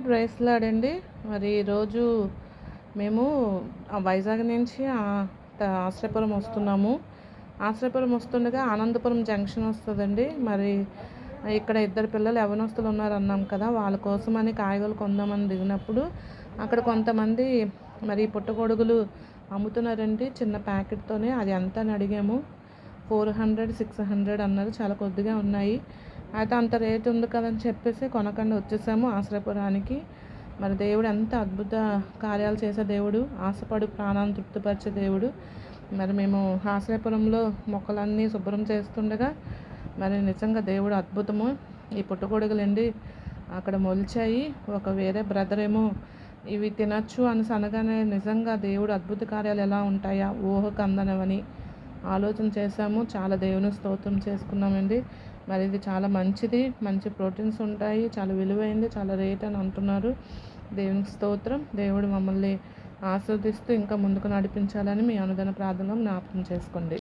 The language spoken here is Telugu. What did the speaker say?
ప్రైస్‌లార్డ్. మరి ఈరోజు మేము వైజాగ్ నుంచి ఆశ్రయపురం వస్తున్నాము. ఆశ్రయపురం వస్తుండగా ఆనందపురం జంక్షన్ వస్తదండి. మరి ఇక్కడ ఇద్దరు పిల్లలు యవ్వనస్తులు ఉన్నారన్నాం కదా! వాళ్ళ కోసమని కాయగూరలు కొందామని దిగినప్పుడు అక్కడ కొంతమంది మరి పుట్టగొడుగులు అమ్ముతున్నారండి చిన్న ప్యాకెట్‌తోనే. అది ఎంత అని అడిగాము. 400, 600 అన్నారు. చాలా కొద్దిగా ఉన్నాయి. అయితే అంత రేట్ ఉంది కదని చెప్పేసి కొనకుండా వచ్చేసాము ఆశ్రయపురానికి. మరి దేవుడు ఎంత అద్భుత కార్యాలు చేసే దేవుడు, ఆశపడు ప్రాణాన్ని తృప్తిపరిచే దేవుడు. మరి మేము ఆశ్రయపురంలో మొక్కలన్నీ శుభ్రం చేస్తుండగా మరి నిజంగా దేవుడు అద్భుతము. ఈ పుట్టగొడుగులండి అక్కడ మొలిచాయి. ఒక వేరే బ్రదర్ ఏమో ఇవి తినచ్చు అనేసి అనగానే నిజంగా దేవుడు అద్భుత కార్యాలు ఎలా ఉంటాయా, ఊహకు అందనవని ఆలోచన చేశాము. చాలా దేవుని స్తోత్రం చేసుకున్నామండి. మరి ఇది చాలా మంచిది, మంచి ప్రోటీన్స్ ఉంటాయి, చాలా విలువైంది, చాలా రేట్ అని అంటున్నారు. దేవునికి స్తోత్రం. దేవుడు మమ్మల్ని ఆశీర్వదిస్తూ ఇంకా ముందుకు నడిపించాలని మీ అనుదిన ప్రార్థనలో జ్ఞాపకం చేసుకోండి.